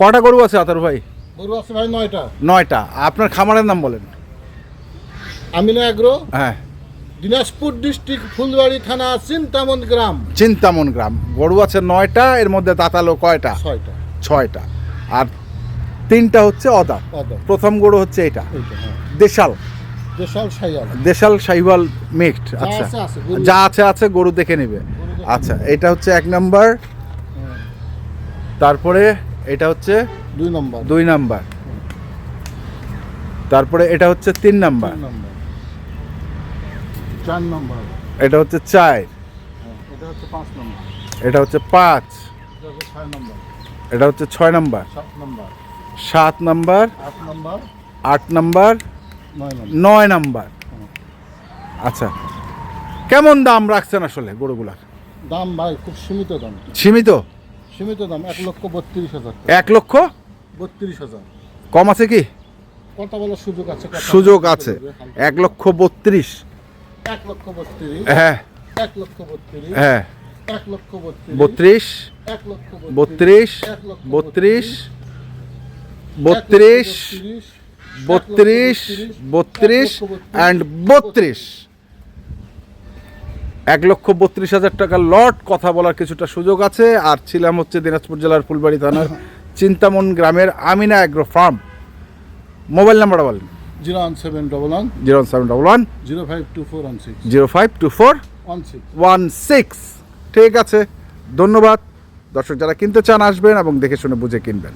কটা গরু আছে আতর ভাই? গরু আছে ভাই 9টা। 9টা। আপনার খামারের নাম বলেন। আমিনা এগ্রো, হ্যাঁ, দিনাজপুর ডিস্ট্রিক্ট, ফুলবাড়ি থানা, চিন্তামন গ্রাম। চিন্তামন গ্রাম। গরু আছে 9টা, এর মধ্যে দাঁতালো কয়টা? 6টা। 6টা। আর 3টা হচ্ছে অদাঁত। প্রথম গরু হচ্ছে এটা, হ্যাঁ। দেশাল। দেশাল শাইয়াল। দেশাল শাহিওয়াল মিক্সড। আচ্ছা, আছে, আছে, গরু যা আছে আছে, গরু দেখে নেবে। দেখে আচ্ছা, এটা হচ্ছে 1 নাম্বার। তারপরে এটা হচ্ছে 2 নম্বর। 2 নাম্বার। তারপরে এটা হচ্ছে 3 নাম্বার। 3 নম্বর। 4 নম্বর। এটা হচ্ছে 4। এটা হচ্ছে 5 নম্বর। এটা হচ্ছে 5। এটা হচ্ছে 6 নম্বর। এটা হচ্ছে 6 নাম্বার। 7 নম্বর। 7 নাম্বার। 8 নম্বর। 8 নাম্বার। 9 নম্বর। 9 নাম্বার। আচ্ছা, কেমন দাম রাখছেন আসলে গরুগুলার? দাম ভাই খুব সীমিত দাম। সীমিত? সীমিত দাম 1,32,000 টাকা। 1,32,000। 32,000। কম আছে কি? কথা বলার সুযোগ আছে। সুযোগ আছে। 1,32,000। 1,32,000। হ্যাঁ 1,32,000। হ্যাঁ। 1,32,000। 32, 32, 32, 32, 32, 32 অ্যান্ড 32। 1,32,000 টাকা লট। কথা বলার কিছুটা সুযোগ আছে। আর ছিলাম হচ্ছে দিনাজপুর জেলার ফুলবাড়ি থানার চিন্তামন গ্রামের আমিনা এগ্রো ফার্ম। মোবাইল নাম্বারটা বলেন। 01711 0711 052416 052416। ঠিক আছে, ধন্যবাদ। দর্শক যারা কিনতে চান আসবেন এবং দেখে শুনে বুঝে কিনবেন।